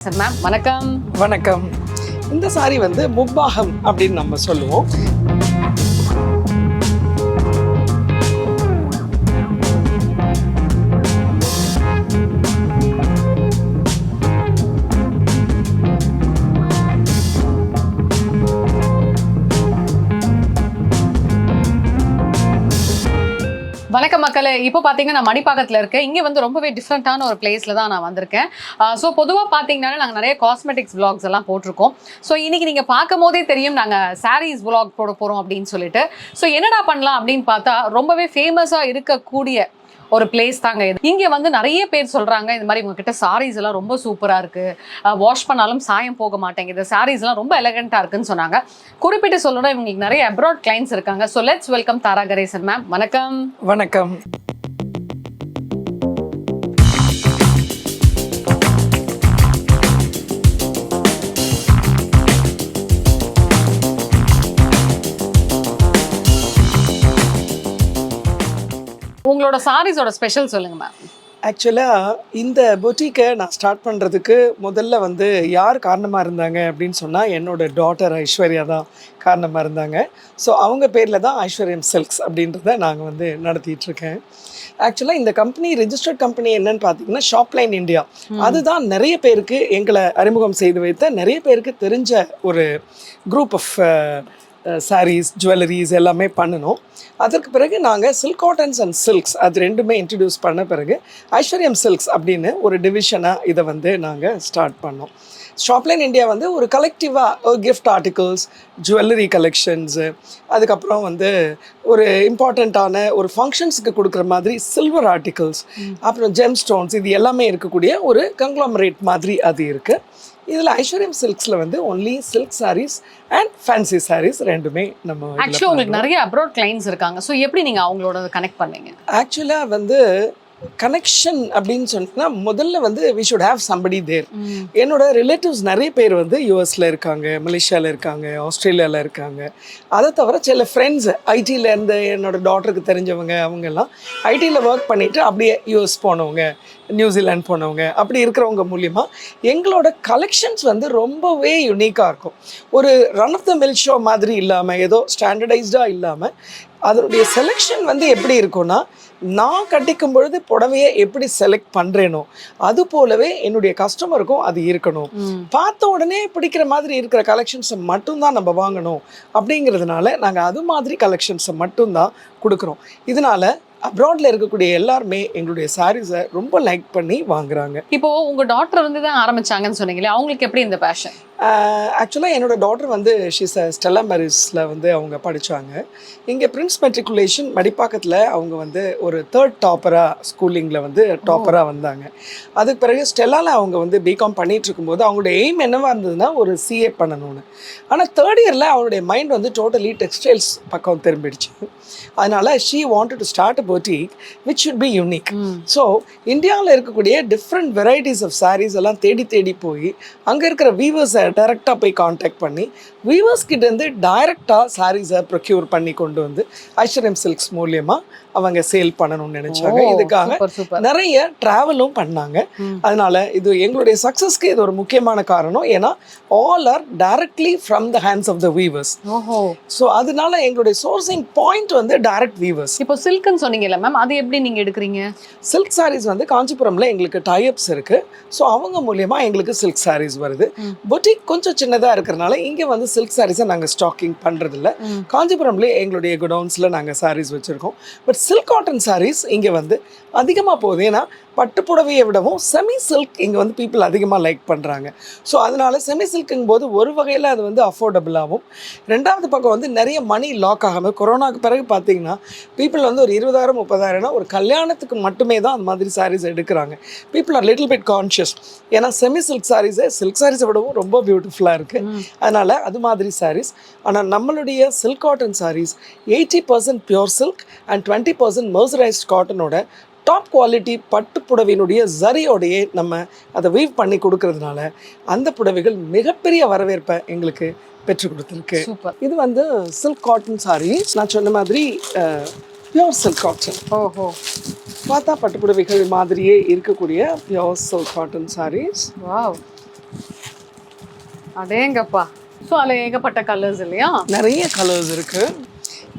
Sir ma'am வணக்கம். வணக்கம். இந்த சாரி வந்து முப்பாகம் அப்படின்னு நம்ம சொல்லுவோம். வணக்கம் மக்களே. இப்போ பார்த்தீங்கன்னா நான் மணிப்பாக்கத்தில் இருக்கேன். இங்கே வந்து ரொம்பவே டிஃப்ரெண்ட்டான ஒரு பிளேஸில் தான் நான் வந்திருக்கேன். ஸோ பொதுவாக பார்த்தீங்கன்னா நாங்கள் நிறைய காஸ்மெட்டிக்ஸ் விளாக்ஸ் எல்லாம் போட்டிருக்கோம். ஸோ இன்றைக்கி நீங்கள் பார்க்கும் போதே தெரியும் நாங்கள் சாரீஸ் விளாக் போட போகிறோம் அப்படின்னு சொல்லிட்டு. ஸோ என்னடா பண்ணலாம் அப்படின்னு பார்த்தா ரொம்பவே ஃபேமஸாக இருக்கக்கூடிய ஒரு பிளேஸ் தாங்க இது. இங்கே வந்து நிறைய பேர் சொல்கிறாங்க இந்த மாதிரி உங்ககிட்ட சாரீஸ் எல்லாம் ரொம்ப சூப்பராக இருக்குது, வாஷ் பண்ணாலும் சாயம் போக மாட்டேங்குது, சாரீஸ் எல்லாம் ரொம்ப எலகெண்ட்டாக இருக்குன்னு சொன்னாங்க. குறிப்பிட்டு சொல்லணும் இவங்களுக்கு நிறைய அப்ராட் கிளைண்ட்ஸ் இருக்காங்க. So let's welcome Tara Ganesan ma'am. வணக்கம். வணக்கம். உங்களோட சாரீஸோட ஸ்பெஷல் சொல்லுங்க மேம். ஆக்சுவலாக இந்த பொட்டிக்கை நான் ஸ்டார்ட் பண்ணுறதுக்கு முதல்ல வந்து யார் காரணமாக இருந்தாங்க அப்படின்னு சொன்னால் என்னோட டாட்டர் ஐஸ்வர்யா தான் காரணமாக இருந்தாங்க. ஸோ அவங்க பேரில் தான் ஐஸ்வர்யம் சில்க்ஸ் அப்படின்றத நாங்கள் வந்து நடத்திட்டுருக்கேன். ஆக்சுவலாக இந்த கம்பெனி ரிஜிஸ்டர்ட் கம்பெனி என்னன்னு பார்த்தீங்கன்னா ஷாப்லைன் இந்தியா. அதுதான் நிறைய பேருக்கு எங்களை அறிமுகம் செய்து வைத்த நிறைய பேருக்கு தெரிஞ்ச ஒரு குரூப் ஆஃப் சாரீஸ் ஜுவல்லரிஸ் எல்லாமே பண்ணணும். அதற்கு பிறகு நாங்கள் சில்க் காட்டன்ஸ் அண்ட் சில்க்ஸ் அது ரெண்டுமே இன்ட்ரடியூஸ் பண்ண பிறகு ஐஸ்வர்யம் சில்க்ஸ் அப்படின்னு ஒரு டிவிஷனாக இதை வந்து நாங்கள் ஸ்டார்ட் பண்ணோம். ஷாப்லைன் இந்தியா வந்து ஒரு கலெக்டிவாக கிஃப்ட் ஆர்டிகல்ஸ், ஜுவல்லரி கலெக்ஷன்ஸு, அதுக்கப்புறம் வந்து ஒரு இம்பார்ட்டண்ட்டான ஒரு ஃபங்க்ஷன்ஸுக்கு கொடுக்குற மாதிரி சில்வர் ஆர்டிகல்ஸ், அப்புறம் ஜெம் ஸ்டோன்ஸ், இது எல்லாமே இருக்கக்கூடிய ஒரு கங்க்ளாமரேட் மாதிரி அது இருக்குது. இதில் ஐஸ்வர்யம் சில்க்ஸில் வந்து only silk sarees and fancy sarees ரெண்டுமே நம்ம ஆக்சுவலாக உங்களுக்கு நிறைய அப்ராட் கிளைண்ட்ஸ் இருக்காங்க. ஸோ எப்படி நீங்கள் அவங்களோட கனெக்ட் பண்ணீங்க? ஆக்சுவலாக வந்து கனெக்ஷன் அப்படின்னு சொன்னா முதல்ல வந்து வி ஷுட் ஹேவ் சம்படி தேர். என்னோட ரிலேட்டிவ்ஸ் நிறைய பேர் வந்து யூஎஸில் இருக்காங்க, மலேசியாவில் இருக்காங்க, ஆஸ்திரேலியாவில் இருக்காங்க. அதை தவிர சில ஃப்ரெண்ட்ஸ் ஐடியில் இருந்து என்னோட டாட்டருக்கு தெரிஞ்சவங்க அவங்கெல்லாம் ஐடியில் ஒர்க் பண்ணிவிட்டு அப்படியே யூஎஸ் போனவங்க, நியூசிலாந்து போனவங்க, அப்படி இருக்கிறவங்க மூலிமா எங்களோட கலெக்ஷன்ஸ் வந்து ரொம்பவே யுனிக்காக இருக்கும். ஒரு run of the mill show மாதிரி இல்லாமல், ஏதோ ஸ்டாண்டர்டைஸ்டாக இல்லாமல், அதனுடைய செலெக்ஷன் வந்து எப்படி இருக்கும்னா நான் கட்டிக்கும் பொழுது புடவையை எப்படி செலக்ட் பண்ணுறேனோ அது போலவே என்னுடைய கஸ்டமருக்கும் அது இருக்கணும். பார்த்த உடனே பிடிக்கிற மாதிரி இருக்கிற கலெக்ஷன்ஸை மட்டும்தான் நம்ம வாங்கணும். அப்படிங்கிறதுனால நாங்கள் அது மாதிரி கலெக்ஷன்ஸை மட்டும்தான் கொடுக்குறோம். இதனால அப்ராட்ல இருக்கக்கூடிய எல்லாருமே எங்களுடைய சாரீஸை ரொம்ப லைக் பண்ணி வாங்குறாங்க. இப்போ உங்க டாக்டர் வந்து தான் ஆரம்பிச்சாங்கன்னு சொன்னீங்களே, அவங்களுக்கு எப்படி இந்த பேஷன்? ஆக்சுவலாக என்னோட டாட்டர் வந்து ஷீஸ் ஸ்டெல்லா மேரிஸில் வந்து அவங்க படித்தாங்க. இங்கே பிரின்ஸ் மெட்ரிகுலேஷன் மடிப்பாக்கத்தில் அவங்க வந்து ஒரு 3rd டாப்பராக ஸ்கூலிங்கில் வந்து டாப்பராக வந்தாங்க. அதுக்கு பிறகு ஸ்டெல்லாவில் அவங்க வந்து பிகாம் பண்ணிகிட்டு இருக்கும்போது அவங்களோட எய்ம் என்னவாக இருந்ததுன்னா ஒரு சிஏ பண்ணணும்னு. ஆனால் 3rd இயரில் அவங்களுடைய மைண்ட் வந்து டோட்டலி டெக்ஸ்டைல்ஸ் பக்கம் திரும்பிடுச்சு. அதனால் she wanted to start a boutique which should be unique. So இந்தியாவில் இருக்கக்கூடிய டிஃப்ரெண்ட் வெரைட்டிஸ் ஆஃப் சாரீஸ் எல்லாம் தேடி தேடி போய் அங்கே இருக்கிற வீவர்ஸை டைரெக்டாக போய் காண்டாக்ட் பண்ணி வீவர்ஸ் கிட்டேருந்து டைரெக்டாக சாரீஸை ப்ரொக்யூர் பண்ணி கொண்டு வந்து ஐஸ்வர்யம் சில்க்ஸ் மூலியமாக அவங்க சேல் பண்ணணும்னு நினைச்சாங்க. இதுக்காக நிறைய டிராவலும் பண்ணாங்க. அதனால இது எங்களுடைய சக்ஸஸ்க்கு இது ஒரு முக்கியமான காரணம். ஏன்னா all are directly from the hands of the weavers. So அதனால எங்களுடைய சோர்சிங் பாயிண்ட் வந்து டைரக்ட் வீவர்ஸ். இப்போ சில்க்னு சொன்னீங்கல்ல மேம், அது எப்படி நீங்கள் எடுக்கிறீங்க? சில்க் சாரீஸ் வந்து காஞ்சிபுரம்ல எங்களுக்கு டைப்ஸ் இருக்கு. ஸோ அவங்க மூலியமா எங்களுக்கு சில்க் சாரீஸ் வருது. பொட்டிக் கொஞ்சம் சின்னதாக இருக்கிறனால இங்கே வந்து சில்க் சாரீஸை நாங்கள் ஸ்டாக்கிங் பண்ணுறதில்ல. காஞ்சிபுரம்லேயே எங்களுடைய குடவுன்ஸில் நாங்கள் சாரீஸ் வச்சுருக்கோம். பட் சில்க் காட்டன் சாரீஸ் இங்கே வந்து அதிகமாக போகுது. ஏன்னா பட்டு புடவையை விடவும் செமி சில்க் இங்கே வந்து பீப்புள் அதிகமாக லைக் பண்ணுறாங்க. ஸோ அதனால செமி சில்க்குங்கும் போது ஒரு வகையில் அது வந்து அஃபோர்டபுளாகவும், ரெண்டாவது பக்கம் வந்து நிறைய மணி லாக் ஆகாமல், கொரோனாவுக்கு பிறகு பார்த்தீங்கன்னா பீப்புள் வந்து ஒரு 20,000 30,000 ஒரு கல்யாணத்துக்கு மட்டுமே தான் அந்த மாதிரி சாரீஸ் எடுக்கிறாங்க. People are little bit conscious. ஏன்னா செமி சில்க் சாரீஸை சில்க் சாரீஸை விடவும் ரொம்ப பியூட்டிஃபுல்லாக இருக்குது. அதனால் அது மாதிரி சாரீஸ். ஆனால் நம்மளுடைய silk cotton sarees 80% pure silk and 20% mercerised காட்டனோட டாப் குவாலிட்டி பட்டு புடவையினுடைய ஜரியோடையே நம்ம அதை வீவ் பண்ணி கொடுக்கறதுனால அந்த புடவைகள் மிகப்பெரிய வரவேற்பை எங்களுக்கு பெற்றுக் கொடுத்துருக்கு. இது வந்து சில்க் காட்டன் சாரீஸ். நான் சொன்ன மாதிரி பியூர் சில்க் காட்டன். ஓஹோ, பார்த்தா பட்டுப்புடவைகள் மாதிரியே இருக்கக்கூடிய pure silk cotton sarees. Wow, அடேங்கப்பா. ஸோ அதில் ஏகப்பட்ட கலர்ஸ் இல்லையா? நிறைய கலர்ஸ் இருக்கு.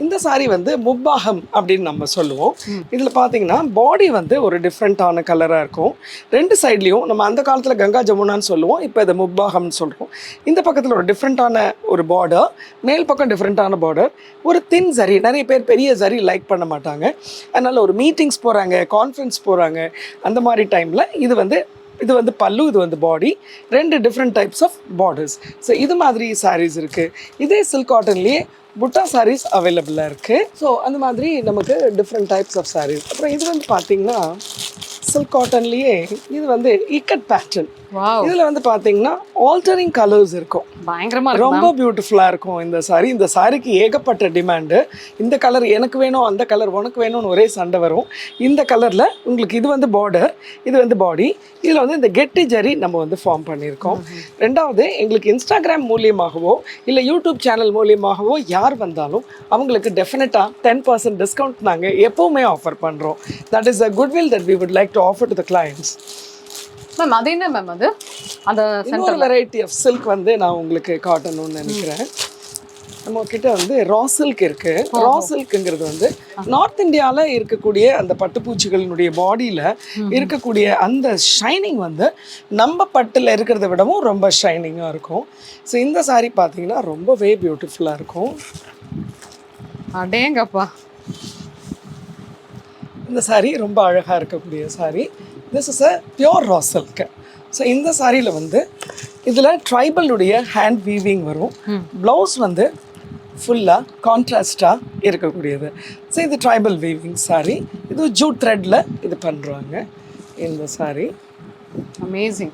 இந்த சாரி வந்து முப்பாகம் அப்படின்னு நம்ம சொல்லுவோம். இதில் பார்த்தீங்கன்னா பாடி வந்து ஒரு டிஃப்ரெண்ட்டான கலராக இருக்கும். ரெண்டு சைட்லேயும் நம்ம அந்த காலத்தில் கங்கா ஜமுனான்னு சொல்லுவோம், இப்போ இதை முப்பாகம்னு சொல்கிறோம். இந்த பக்கத்தில் ஒரு டிஃப்ரெண்ட்டான ஒரு பார்டர், மேல் பக்கம் டிஃப்ரெண்ட்டான பார்டர், ஒரு தின் சரி. நிறைய பேர் பெரிய சரி லைக் பண்ண மாட்டாங்க. அதனால் ஒரு மீட்டிங்ஸ் போகிறாங்க, கான்ஃபரன்ஸ் போகிறாங்க, அந்த மாதிரி டைமில் இது வந்து பல்லு, இது வந்து பாடி, ரெண்டு different types of borders. So இது மாதிரி சாரீஸ் இருக்குது. இதே சில்க் காட்டன்லேயே புட்டா சாரீஸ் அவைலபிளாக இருக்குது. ஸோ அந்த மாதிரி நமக்கு டிஃப்ரெண்ட் டைப்ஸ் ஆஃப் சாரீஸ். அப்புறம் இது வந்து பார்த்திங்கன்னா சில்க் காட்டன்லேயே இது வந்து இக்கட் பேட்டர்ன். இதில் வந்து பார்த்தீங்கன்னா ஆல்டரிங் கலர்ஸ் இருக்கும். பயங்கரமா ரொம்ப பியூட்டிஃபுல்லாக இருக்கும் இந்த சாரி. இந்த சாரிக்கு ஏகப்பட்ட டிமாண்டு. இந்த கலர் எனக்கு வேணும், அந்த கலர் உனக்கு வேணும்னு ஒரே சண்டை வரும். இந்த கலரில் உங்களுக்கு இது வந்து பார்டர், இது வந்து பாடி. இதில் வந்து இந்த கெட்டி ஜரி நம்ம வந்து ஃபார்ம் பண்ணியிருக்கோம். ரெண்டாவது, எங்களுக்கு இன்ஸ்டாகிராம் மூலியமாகவோ இல்லை யூடியூப் சேனல் மூலியமாகவோ யார் வந்தாலும் அவங்களுக்கு டெஃபினட்டாக 10% டிஸ்கவுண்ட் நாங்கள் எப்போவுமே ஆஃபர் பண்ணுறோம். That is a goodwill that we would like to offer to the clients. Ma'am அது என்ன மேம் அது? அந்த இன்னொரு வெரைட்டி ஆஃப் சில்க் வந்து நான் உங்களுக்கு காட்டணும்னு நினைக்கிறேன். நம்ம கிட்ட வந்து ரா சில்க் இருக்கு. ரா சில்க்குங்கிறது வந்து நார்த் இந்தியாவில் இருக்கக்கூடிய அந்த பட்டுப்பூச்சிகளினுடைய பாடியில் இருக்கக்கூடிய அந்த ஷைனிங் வந்து நம்ம பட்டில் இருக்கிறத விடவும் ரொம்ப ஷைனிங்காக இருக்கும். ஸோ இந்த சாரீ பார்த்தீங்கன்னா ரொம்பவே பியூட்டிஃபுல்லாக இருக்கும். அடேங்கப்பா. இந்த சாரீ ரொம்ப அழகாக இருக்கக்கூடிய saree. This is a pure raw silk. So இந்த சாரியில் வந்து இதில் ட்ரைபலுடைய ஹேண்ட் வீவிங் வரும். ப்ளவுஸ் வந்து ஃபுல்லாக கான்ட்ராஸ்டாக இருக்கக்கூடியது. ஸோ இது ட்ரைபல் வீவிங் சாரி. இது ஜூட் த்ரெட்டில் இது பண்ணுறாங்க இந்த சாரி. அமேசிங்.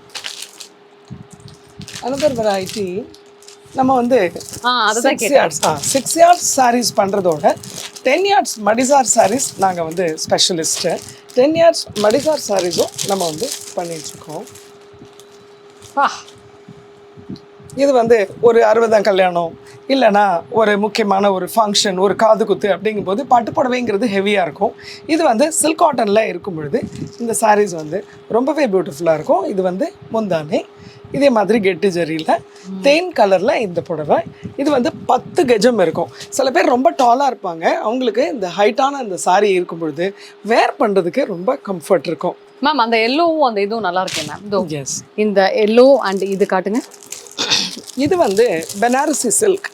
அனதர் வெரைட்டி நம்ம வந்து 6 yards சாரீஸ் பண்ணுறதோட 10 yards மடிசார் சாரீஸ் நாங்கள் வந்து ஸ்பெஷலிஸ்ட்டு. 10 yards மடிசார் சாரீஸும் நம்ம வந்து பண்ணிகிட்ருக்கோம். இது வந்து ஒரு 60 கல்யாணம் இல்லைனா ஒரு முக்கியமான ஒரு ஃபங்க்ஷன், ஒரு காது குத்து அப்படிங்கும்போது பட்டு புடவைங்கிறது ஹெவியாக இருக்கும். இது வந்து சில்க் காட்டனில் இருக்கும் பொழுது இந்த சாரீஸ் வந்து ரொம்பவே பியூட்டிஃபுல்லாக இருக்கும். இது வந்து முந்தானே இதே மாதிரி கெட்டி ஜரியில் தேன் கலரில் இந்த புடவை. இது வந்து 10 கஜம் இருக்கும். சில பேர் ரொம்ப டாலாக இருப்பாங்க, அவங்களுக்கு இந்த ஹைட்டான இந்த சாரீ இருக்கும் பொழுது வேர் பண்ணுறதுக்கு ரொம்ப கம்ஃபர்ட் இருக்கும். மேம் அந்த எல்லோவும் அந்த இதுவும் நல்லா இருக்கேன் மேம். இதோ எஸ், இந்த எல்லோ அண்ட் இது காட்டுங்க. இது வந்து பனாரசி சில்க்.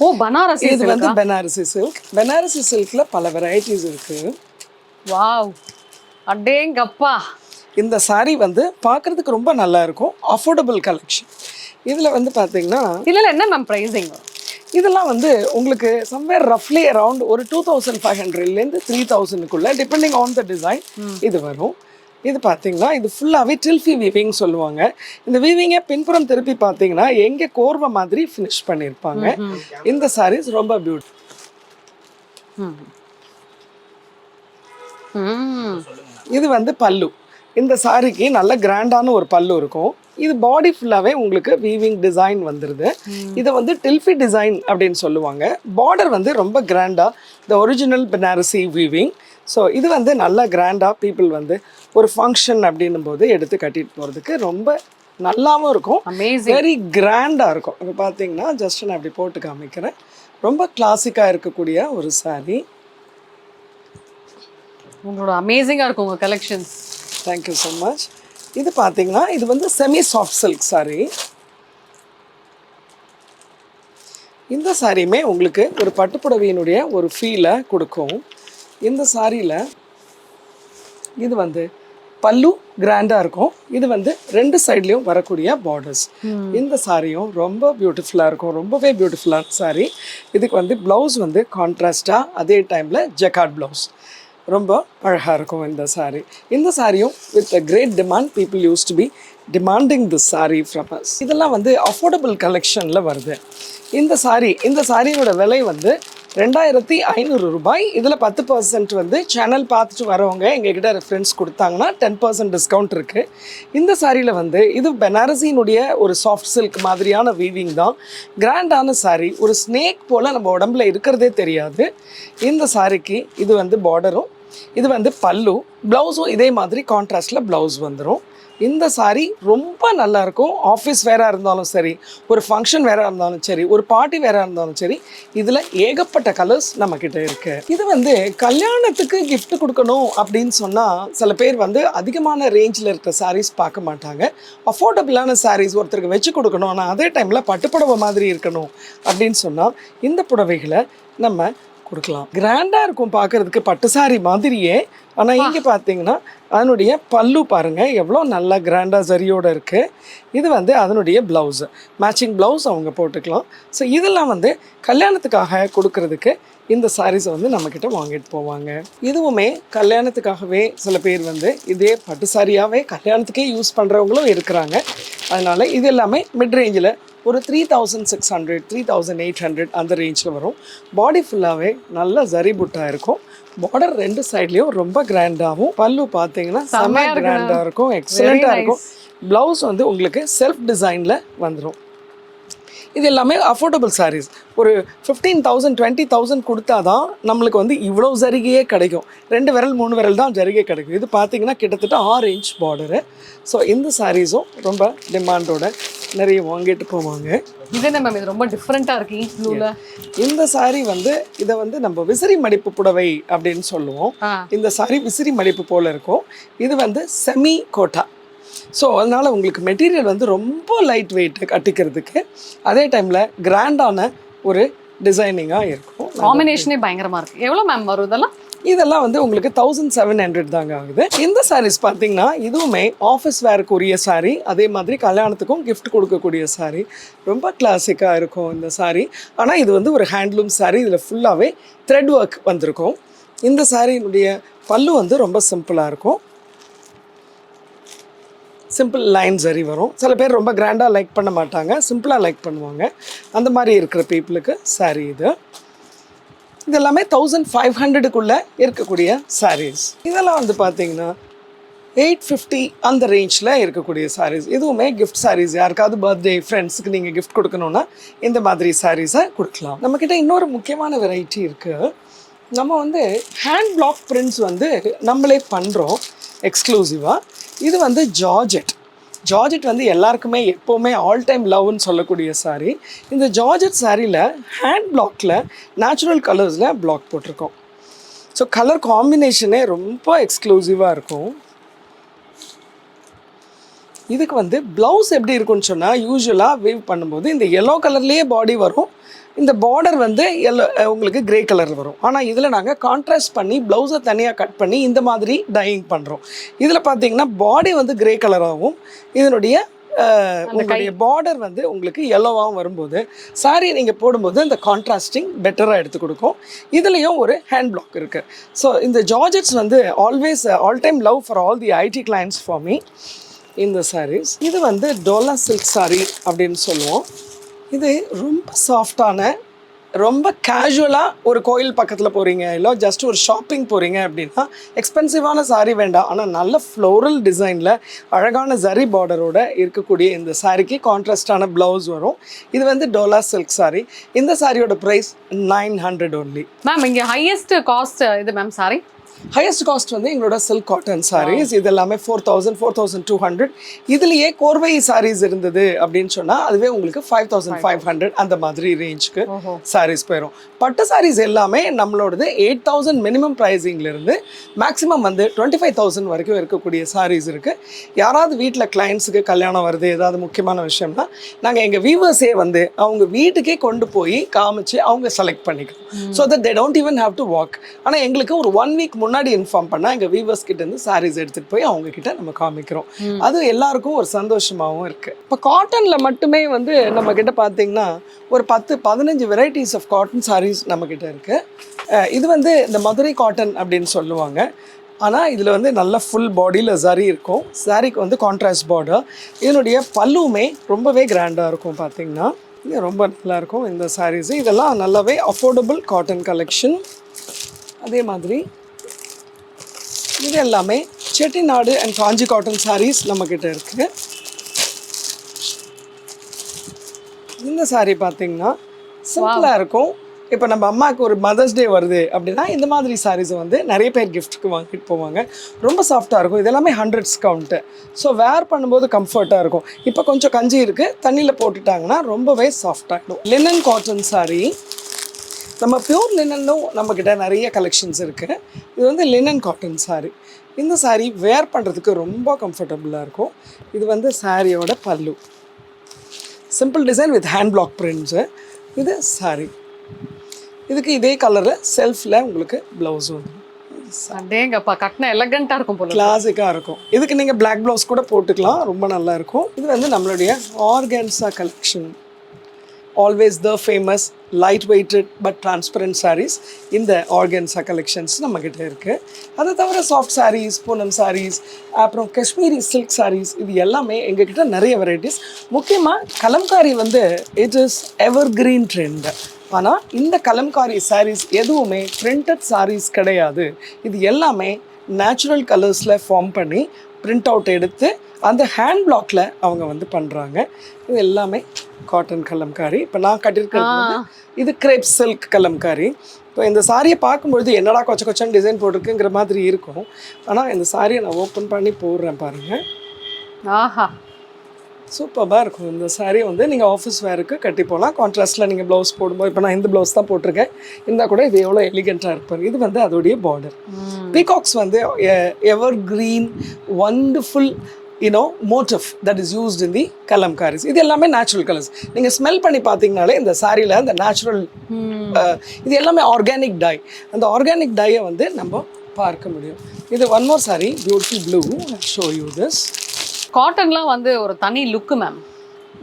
ஓ பனாரசி. இது வந்து பனாரசி சில்க். பனாரசி சில்க்ல பல வெரைட்டிஸ் இருக்கு. வாவ், அடேங்கப்பா. இந்த சாரி வந்து பார்க்கறதுக்கு ரொம்ப நல்லா இருக்கும். Affordable collection. இதில் வந்து பார்த்தீங்கன்னா இதில் என்ன மேம் ப்ரைஸிங்? இதெல்லாம் வந்து உங்களுக்கு சம்வேர் ரஃப்லி அரவுண்ட் ஒரு 2500லேருந்து 3000க்குள்ளே டிபெண்டிங் ஆன் த டிசைன் இது வரும். இது பார்த்தீங்கன்னா இது ஃபுல்லாகவே டில்ஃபி வீவிங் சொல்லுவாங்க. இந்த வீவிங்கை பின்புறம் திருப்பி பார்த்தீங்கன்னா எங்கே கோர்வை மாதிரி ஃபினிஷ் பண்ணியிருப்பாங்க. இந்த சாரீஸ் ரொம்ப பியூட்டி. இது வந்து பல்லு. இந்த சாரிக்கு நல்ல கிராண்டான ஒரு பல்லு இருக்கும். இது பாடி ஃபுல்லாகவே உங்களுக்கு வீவிங் டிசைன் வந்துடுது. இதை வந்து டில்ஃபி டிசைன் அப்படின்னு சொல்லுவாங்க. பார்டர் வந்து ரொம்ப கிராண்டாக the original Banarasi weaving. So இது வந்து நல்லா கிராண்டாக பீப்புள் வந்து ஒரு ஃபங்க்ஷன் அப்படின்னும் போது எடுத்து கட்டிட்டு போகிறதுக்கு ரொம்ப நல்லாவும் இருக்கும். வெரி கிராண்டாக இருக்கும். இப்போ பார்த்தீங்கன்னா ஜஸ்ட் நான் அப்படி போட்டு காமிக்கிறேன். ரொம்ப கிளாசிக்காக இருக்கக்கூடிய ஒரு சாரீ. உங்களோட அமேசிங்காக இருக்கும் உங்கள் கலெக்ஷன்ஸ். Thank you so much. இது பார்த்தீங்கன்னா இது வந்து செமி சாஃப்ட் சில்க் சாரீ. இந்த சாரியுமே உங்களுக்கு ஒரு பட்டுப்புடவையினுடைய ஒரு ஃபீலை கொடுக்கும். இந்த சாரியில் இது வந்து பல்லு கிராண்டாக இருக்கும். இது வந்து 2 சைட்லேயும் வரக்கூடிய பார்டர்ஸ். இந்த சாரியும் ரொம்ப பியூட்டிஃபுல்லாக இருக்கும். ரொம்பவே பியூட்டிஃபுல்லான சாரீ. இதுக்கு வந்து ப்ளவுஸ் வந்து கான்ட்ராஸ்டாக, அதே டைமில் ஜக்கார்ட் ப்ளவுஸ். ரொம்ப அழகாக இருக்கும் இந்த சாரீ. இந்த சாரியும் with a great demand. People used to be demanding this saree from us. இதெல்லாம் வந்து அஃபோர்டபுள் கலெக்ஷனில் வருது. இந்த சாரியோட விலை வந்து 2500 ரூபாய். இதில் 10% வந்து சேனல் பார்த்துட்டு வரவங்க எங்ககிட்ட ரெஃபரன்ஸ் கொடுத்தாங்கன்னா 10% டிஸ்கவுண்ட் இருக்குது. இந்த சாரியில் வந்து இது பனாரசியினுடைய ஒரு சாஃப்ட் சில்க் மாதிரியான வீவிங் தான். கிராண்டான சாரீ. ஒரு ஸ்னேக் போல் நம்ம உடம்புல இருக்கிறதே தெரியாது. இந்த சாரிக்கு இது வந்து பார்டரும், இது வந்து பல்லு, ப்ளவுஸும் இதே மாதிரி கான்ட்ராஸ்டில் ப்ளவுஸ் வந்துடும். இந்த saree ரொம்ப நல்லா இருக்கும். ஆஃபீஸ் வேராக இருந்தாலும் சரி, ஒரு ஃபங்க்ஷன் வேராக இருந்தாலும் சரி, ஒரு பார்ட்டி வேராக இருந்தாலும் சரி, இதில் ஏகப்பட்ட கலர்ஸ் நம்மக்கிட்ட இருக்கு. இது வந்து கல்யாணத்துக்கு gift கொடுக்கணும் அப்படின்னு சொன்னால் சில பேர் வந்து அதிகமான ரேஞ்சில் இருக்க sarees பார்க்க மாட்டாங்க. அஃபோர்டபுளான sarees ஒருத்தருக்கு வச்சு கொடுக்கணும், ஆனால் அதே டைமில் பட்டுப்புடவை மாதிரி இருக்கணும் அப்படின்னு சொன்னால் இந்த புடவைகளை நம்ம கொடுக்கலாம். கிராண்டாக இருக்கும் பார்க்குறதுக்கு, பட்டு சாரி மாதிரியே. ஆனால் இங்கே பார்த்தீங்கன்னா அதனுடைய பல்லு பாருங்கள் எவ்வளோ நல்லா கிராண்டாக சரியோடு இருக்குது. இது வந்து அதனுடைய ப்ளவுஸு, மேட்சிங் ப்ளவுஸ் அவங்க போட்டுக்கலாம். ஸோ இதெல்லாம் வந்து கல்யாணத்துக்காக கொடுக்கறதுக்கு இந்த சாரீஸை வந்து நம்மக்கிட்ட வாங்கிட்டு போவாங்க. இதுவுமே கல்யாணத்துக்காகவே சில பேர் வந்து இதே பட்டு சாரியாகவே கல்யாணத்துக்கே யூஸ் பண்ணுறவங்களும் இருக்கிறாங்க. அதனால் இது எல்லாமே மிட் ரேஞ்சில் ஒரு 3600 3800 அந்த ரேஞ்சில் வரும். பாடி ஃபுல்லாகவே நல்ல ஜரி புட்டாக இருக்கும். பார்டர் 2 சைட்லேயும் ரொம்ப கிராண்டாகவும், பல்லு பார்த்தீங்கன்னா செம்ம கிராண்டாக இருக்கும், எக்ஸலண்ட்டாக இருக்கும். ப்ளவுஸ் வந்து உங்களுக்கு செல்ஃப் டிசைனில் வந்துடும். இது எல்லாமே அஃபோர்டபுள் சாரீஸ். ஒரு 15,000 20,000 கொடுத்தா தான் நம்மளுக்கு வந்து இவ்வளோ ஜரிகையே கிடைக்கும். 2 விரல் 3 விரல் தான் ஜரிகை கிடைக்கும். இது பார்த்தீங்கன்னா கிட்டத்தட்ட 6 இன்ச் பார்டரு. ஸோ இந்த சாரீஸும் ரொம்ப டிமாண்டோட நிறைய வாங்கிட்டு போவாங்க. இது என்ன மேம், இது ரொம்ப டிஃப்ரெண்ட்டாக இருக்கு ஈச் ப்ளூவில். இந்த சாரீ வந்து இதை வந்து நம்ம விசிறி மடிப்பு புடவை அப்படின்னு சொல்லுவோம். இந்த சாரீ விசிறி மடிப்பு போல் இருக்கும். இது வந்து செமி கோட்டா. ஸோ அதனால் உங்களுக்கு மெட்டீரியல் வந்து ரொம்ப லைட் வெயிட்டு கட்டிக்கிறதுக்கு, அதே டைமில் கிராண்டான ஒரு டிசைனிங்காக இருக்கும். காம்பினேஷனே பயங்கரமாக இருக்குது. எவ்வளோ மேம் வரும் இதெல்லாம்? இதெல்லாம் வந்து உங்களுக்கு 1700 தாங்க ஆகுது. இந்த சாரீஸ் பார்த்தீங்கன்னா இதுவுமே ஆஃபீஸ் வேருக்கு உரிய சாரீ, அதே மாதிரி கல்யாணத்துக்கும் கிஃப்ட் கொடுக்கக்கூடிய சாரீ. ரொம்ப கிளாசிக்காக இருக்கும் இந்த சாரீ. ஆனால் இது வந்து ஒரு ஹேண்ட்லூம் சாரீ. இதில் ஃபுல்லாகவே த்ரெட் ஒர்க் வந்திருக்கும். இந்த சாரீனுடைய பல்லு வந்து ரொம்ப சிம்பிளாக இருக்கும். சிம்பிள் லைன் சரி வரும். சில பேர் ரொம்ப கிராண்டாக லைக் பண்ண மாட்டாங்க, சிம்பிளாக லைக் பண்ணுவாங்க. அந்த மாதிரி இருக்கிற பீப்புளுக்கு சாரீ இது. இதெல்லாமே 1500க்குள்ளே இருக்கக்கூடிய சாரீஸ். இதெல்லாம் வந்து பார்த்தீங்கன்னா 850 அந்த ரேஞ்சில் இருக்கக்கூடிய சாரீஸ். இதுவுமே கிஃப்ட் சாரீஸ். யாருக்காவது பர்த்டே ஃப்ரெண்ட்ஸுக்கு நீங்கள் கிஃப்ட் கொடுக்கணுன்னா இந்த மாதிரி சாரீஸை கொடுக்கலாம். நம்மக்கிட்ட இன்னொரு முக்கியமான வெரைட்டி இருக்குது. நம்ம வந்து ஹேண்ட் பிளாக் பிரிண்ட்ஸ் வந்து நம்மளே பண்ணுறோம் எக்ஸ்க்ளூசிவாக. இது வந்து ஜார்ஜெட் வந்து எல்லாருக்குமே எப்போவுமே ஆல் டைம் லவ்னு சொல்லக்கூடிய சாரீ. இந்த ஜார்ஜெட் சாரியில் ஹேண்ட் பிளாக்கில் நேச்சுரல் கலர்ஸில் பிளாக் போட்டிருக்கோம். ஸோ கலர் காம்பினேஷனே ரொம்ப எக்ஸ்க்ளூசிவாக இருக்கும். இதுக்கு வந்து ப்ளவுஸ் எப்படி இருக்குன்னு சொன்னால், யூஸ்வலாக வீவ் பண்ணும்போது இந்த எல்லோ கலர்லேயே பாடி வரும். இந்த பார்டர் வந்து உங்களுக்கு கிரே கலரில் வரும். ஆனால் இதில் நாங்கள் கான்ட்ராஸ்ட் பண்ணி ப்ளவுஸை தனியாக கட் பண்ணி இந்த மாதிரி டையிங் பண்ணுறோம். இதில் பார்த்தீங்கன்னா பாடி வந்து கிரே கலராகவும், இதனுடைய உங்களுடைய பார்டர் வந்து உங்களுக்கு எல்லோவாகவும் வரும்போது சாரீ நீங்கள் போடும்போது இந்த கான்ட்ராஸ்டிங் பெட்டராக எடுத்து கொடுக்கும். இதுலேயும் ஒரு ஹேண்ட் பிளாக் இருக்குது. ஸோ இந்த ஜார்ஜெட்ஸ் வந்து always all time love for all the IT clients for me. இந்த சாரீஸ் இது வந்து டோலா சில்க் சாரீ அப்படின்னு சொல்லுவோம். இது ரொம்ப சாஃப்டான, ரொம்ப கேஷுவலாக ஒரு கோயில் பக்கத்தில் போகிறீங்க, இல்லை ஜஸ்ட் ஒரு ஷாப்பிங் போகிறீங்க அப்படின்னா எக்ஸ்பென்சிவான சாரீ வேண்டாம், ஆனால் நல்ல ஃப்ளோரல் டிசைனில் அழகான ஜரி பார்டரோட இருக்கக்கூடிய இந்த சாரீக்கு கான்ட்ராஸ்டான ப்ளவுஸ் வரும். இது வந்து டோலா சில்க் சாரீ. இந்த சாரியோட ப்ரைஸ் 900 ஒன்லி. மேம் இங்கே ஹையஸ்ட் காஸ்ட் இது மேம் சாரி? ஹையஸ்ட் காஸ்ட் வந்து எங்களோட சில்க் காட்டன் சாரீஸ். இது எல்லாமே 4000 4200. இதுலேயே கோர்வை சாரீஸ் இருந்தது அப்படின்னு சொன்னால் அதுவே உங்களுக்கு 5500 அந்த மாதிரி ரேஞ்சுக்கு சாரீஸ் போயிடும். பட்டு சாரீஸ் எல்லாமே நம்மளோடது 8000 மினிமம் ப்ரைஸிங்லேருந்து மேக்ஸிமம் வந்து 25,000 வரைக்கும் இருக்கக்கூடிய சாரீஸ் இருக்குது. யாராவது வீட்டில் கிளைண்ட்ஸுக்கு கல்யாணம் வருது, ஏதாவது முக்கியமான விஷயம்னா நாங்கள் எங்கள் வீவர்ஸே வந்து அவங்க வீட்டுக்கே கொண்டு போய் காமிச்சு அவங்க செலக்ட் பண்ணிக்கலாம். So that they don't even have to walk. ஆனால் எங்களுக்கு ஒரு 1 வீக் முன்னாடி இன்ஃபார்ம் பண்ணால் எங்கள் வீவர்ஸ் கிட்டேருந்து சாரீஸ் எடுத்துகிட்டு போய் அவங்கக்கிட்ட நம்ம காமிக்கிறோம். அது எல்லாருக்கும் ஒரு சந்தோஷமாகவும் இருக்குது. இப்போ காட்டனில் மட்டுமே வந்து நம்மக்கிட்ட பார்த்தீங்கன்னா ஒரு 10-15 வெரைட்டிஸ் ஆஃப் காட்டன் சாரீஸ் நம்மக்கிட்ட இருக்குது. இது வந்து இந்த மதுரை காட்டன் அப்படின்னு சொல்லுவாங்க. ஆனால் இதில் வந்து நல்ல ஃபுல் பாடியில் சரி இருக்கும். சாரீக்கு வந்து கான்ட்ராஸ்ட் பார்டர். இதனுடைய பல்லுமே ரொம்பவே கிராண்டாக இருக்கும். பார்த்திங்கன்னா இது ரொம்ப நல்லாயிருக்கும் இந்த சாரீஸு. இதெல்லாம் நல்லாவே அஃபோர்டபுள் காட்டன் கலெக்ஷன். அதே மாதிரி இது எல்லாமே செட்டிநாடு அண்ட் காஞ்சி காட்டன் சாரீஸ் நம்மக்கிட்ட இருக்குது. இந்த சாரீ பார்த்திங்கன்னா சிம்பிளாக இருக்கும், இப்போ நம்ம அம்மாவுக்கு ஒரு மதர்ஸ் டே வருது அப்படின்னா இந்த மாதிரி சாரீஸை வந்து நிறைய பேர் கிஃப்ட்டுக்கு வாங்கிட்டு போவாங்க. ரொம்ப சாஃப்டாக இருக்கும். இது எல்லாமே ஹண்ட்ரட்ஸ் கவுண்ட்டு. ஸோ வேர் பண்ணும்போது கம்ஃபர்ட்டாக இருக்கும். இப்போ கொஞ்சம் கஞ்சி இருக்குது, தண்ணியில் போட்டுட்டாங்கன்னா ரொம்பவே சாஃப்டாகிடும். Linen cotton saree. நம்ம பியூர் லினன்னும் நம்மக்கிட்ட நிறைய கலெக்ஷன்ஸ் இருக்குது. இது வந்து லினன் காட்டன் saree. இந்த saree வேர் பண்ணுறதுக்கு ரொம்ப கம்ஃபர்டபுளாக இருக்கும். இது வந்து சாரியோட pallu. Simple design with hand block prints. இது saree. இதுக்கு இதே கலரில் செல்ஃபில் உங்களுக்கு ப்ளவுஸ் வந்து அடேங்கப்பா, கட்டின எலகண்ட்டாக இருக்கும் போல. கிளாசிக்காக இருக்கும். இதுக்கு நீங்கள் பிளாக் ப்ளவுஸ் கூட போட்டுக்கலாம், ரொம்ப நல்லா இருக்கும். இது வந்து நம்மளுடைய organza collection. Always the famous light weighted but transparent sarees. இந்த ஆர்கான்சா கலெக்ஷன்ஸ் நம்மக்கிட்ட இருக்குது. அதை தவிர சாஃப்ட் sarees, பூனம் sarees, அப்புறம் காஷ்மீரி சில்க் sarees, இது எல்லாமே எங்ககிட்ட நிறைய வெரைட்டிஸ். முக்கியமாக கலம்காரி வந்து it is ever green trend. ஆனால் இந்த கலம்காரி sarees எதுவுமே பிரிண்டட் sarees கிடையாது. இது எல்லாமே நேச்சுரல் கலர்ஸில் ஃபார்ம் பண்ணி பிரிண்ட் அவுட் எடுத்து அந்த ஹேண்ட் பிளாக்ல அவங்க வந்து பண்ணுறாங்க. இது எல்லாமே காட்டன் கலம்காரி. இப்போ நான் கட்டியிருக்கிறது வந்து இது கிரேப் சில்க் கலம்காரி. இப்போ இந்த சாரியை பார்க்கும்பொழுது என்னடா கொச்ச கொச்சன்னு டிசைன் போட்டிருக்குங்கிற மாதிரி இருக்கும். ஆனால் இந்த சாரியை நான் ஓப்பன் பண்ணி போடுறேன் பாருங்கள். ஆஹா, சூப்பராக இருக்கும். இந்த saree வந்து நீங்கள் ஆஃபீஸ் வேருக்கு கட்டி போகலாம். கான்ட்ராஸ்ட்டில் நீங்கள் ப்ளவுஸ் போடும்போது, இப்போ நான் இந்த ப்ளவுஸ் தான் போட்டிருக்கேன், இருந்தால் கூட இது எவ்வளோ எலிகெண்ட்டாக இருப்பார். இது வந்து அதோடைய பார்டர். பீகாக்ஸ் வந்து evergreen wonderful motif that is used in the kalamkaris. இது எல்லாமே நேச்சுரல் கலர்ஸ். நீங்கள் ஸ்மெல் பண்ணி பார்த்தீங்கனாலே இந்த சாரியில் அந்த நேச்சுரல் இது எல்லாமே ஆர்கானிக் டை. அந்த ஆர்கானிக் டையை வந்து நம்ம பார்க்க முடியும். இது one more saree, beautiful blue. Show you this. காட்டன்லாம் வந்து ஒரு தனி லுக்கு மேம்.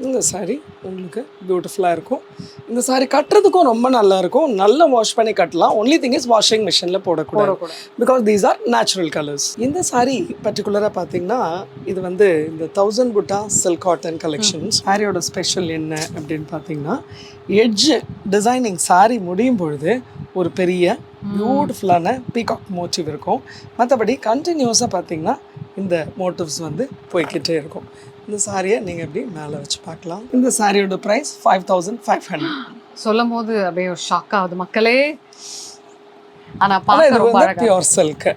இந்த saree உங்களுக்கு பியூட்டிஃபுல்லாக இருக்கும். இந்த saree கட்டுறதுக்கும் ரொம்ப நல்லா இருக்கும். நல்லா வாஷ் பண்ணி கட்டலாம். ஒன்லி திங் இஸ் வாஷிங் மிஷினில் போடக்கூடாது. Because these are natural colours. இந்த saree பர்டிகுலராக பார்த்தீங்கன்னா இது வந்து இந்த 1000 புட்டா சில்க் காட்டன் கலெக்ஷன்ஸ். சாரியோட ஸ்பெஷல் என்ன அப்படின்னு பார்த்தீங்கன்னா, எட்ஜ் டிசைனிங் saree முடியும் பொழுது ஒரு பெரிய பியூட்டிஃபுல்லான பீகாக் மோட்டிவ் இருக்கும். மற்றபடி கண்டினியூஸாக பார்த்தீங்கன்னா இந்த மோட்டிவ்ஸ் வந்து போய்கிட்டே இருக்கும். இந்த சாரியை நீங்கள் எப்படி மேலே வச்சு பார்க்கலாம். இந்த சாரியோட ப்ரைஸ் 5500. சொல்லும் போது அப்படியே ஒரு ஷாக் ஆகுது மக்களே. ஆனால் இது வந்து பியூர் சில்க்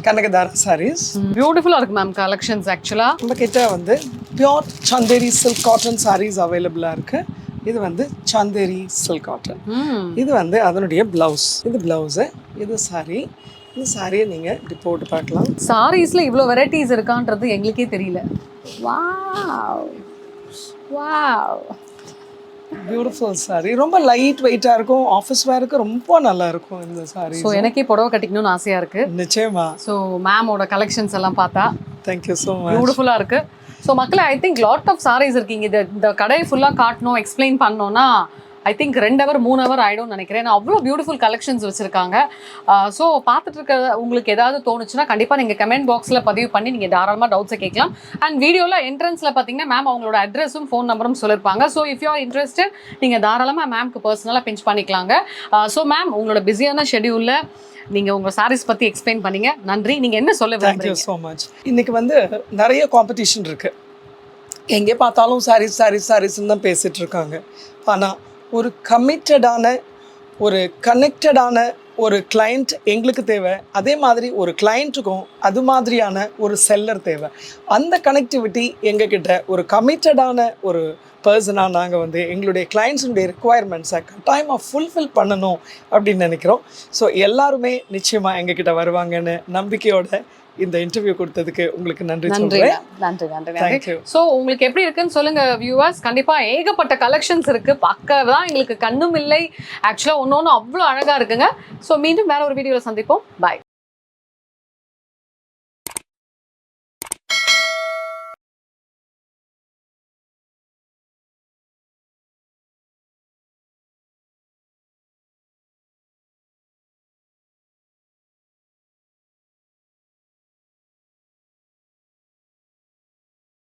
கனகதாரா சாரீஸ். பியூட்டிஃபுல்லாக இருக்கு மேம் கலெக்ஷன்ஸ். ஆக்சுவலாக நம்ம கிட்ட வந்து pure Chanderi silk cotton sarees அவைலபிளாக இருக்குது. இது வந்து சந்தேரி சில்க் காட்டன். இது வந்து அதனுடைய ப்ளவுஸ். இது ப்ளவுஸு, இது saree. இந்த சாரியை நீங்கள் இப்படி போட்டு பார்க்கலாம். சாரீஸில் இவ்வளோ வெரைட்டிஸ் இருக்கான்றது எங்களுக்கே தெரியல. Wow wow, beautiful saree. ரொம்ப லைட் வெயிட்டாக இருக்கும். ஆஃபீஸ் வேருக்கு ரொம்ப நல்லா இருக்கும் இந்த saree. ஸோ எனக்கே புடவை கட்டிக்கணும்னு ஆசையாக இருக்குது. நிச்சயமா. ஸோ மேமோட கலெக்ஷன்ஸ் எல்லாம் பார்த்தா தேங்க்யூ ஸோ மச். பியூட்டிஃபுல்லாக இருக்குது. ஸோ மக்களே, I think lot of sarees இருக்கீங்க. இந்த கடையை ஃபுல்லாக காட்டணும், எக்ஸ்பிளைன் பண்ணோன்னா ஐ திங்க் 2 hour 3 hour ஆகிடும்னு நினைக்கிறேன். அவ்வளோ பியூட்டிஃபுல் கலெக்ஷன்ஸ் வச்சுருக்காங்க. ஸோ பார்த்துட்டு இருக்க உங்களுக்கு ஏதாவது தோணுச்சுன்னா கண்டிப்பாக நீங்கள் கமெண்ட் பாக்ஸில் பதிவு பண்ணி நீங்கள் தாராளமாக டவுட்ஸை கேட்கலாம். அண்ட் வீடியோவில் என்ட்ரன்ஸில் பார்த்தீங்கன்னா மேம் அவங்களோட அட்ரஸும் ஃபோன் நம்பரும் சொல்லியிருப்பாங்க. So if you are interested நீங்கள் தாராளமாக மேம்க்கு பர்சனலாக பிஞ்ச் பண்ணிக்கலாங்க. ஸோ மேம் உங்களோட பிஸியான ஷெடியூலில் நீங்கள் உங்கள் சாரீஸ் பற்றி எக்ஸ்பிளைன் பண்ணீங்க. நன்றி. நீங்கள் என்ன சொல்ல தேங்க்யூ ஸோ மச். இன்றைக்கி வந்து நிறைய காம்படிஷன் இருக்குது. எங்கே பார்த்தாலும் சாரீஸ்ன்னு தான் பேசிகிட்டு இருக்காங்க. ஆனால் ஒரு கமிட்டடான ஒரு கனெக்டடான ஒரு கிளைண்ட் எங்களுக்கு தேவை. அதே மாதிரி ஒரு கிளைண்ட்டுக்கும் அது மாதிரியான ஒரு செல்லர் தேவை. அந்த கனெக்டிவிட்டி எங்ககிட்ட ஒரு கமிட்டடான ஒரு பர்சனாக நாங்கள் வந்து எங்களுடைய கிளைண்ட்ஸுடைய ரிக்குவயர்மெண்ட்ஸை கட்டாயமாக ஃபுல்ஃபில் பண்ணணும் அப்படின்னு நினைக்கிறோம். ஸோ எல்லாருமே நிச்சயமாக எங்ககிட்ட வருவாங்கன்னு நம்பிக்கையோட இந்த இன்டர்வியூ கொடுத்ததுக்கு உங்களுக்கு நன்றி சொல்றேன். நன்றி. ஸோ உங்களுக்கு எப்படி இருக்குன்னு சொல்லுங்க வியூவர்ஸ். கண்டிப்பா ஏகப்பட்ட கலெக்ஷன்ஸ் இருக்கு. பார்க்கதான் எங்களுக்கு கண்ணும் இல்லை. ஆக்சுவலா ஒன்னொன்னு அவ்வளோ அழகா இருக்குங்க. ஸோ மீண்டும் வேற ஒரு வீடியோவில் சந்திப்போம். பாய்.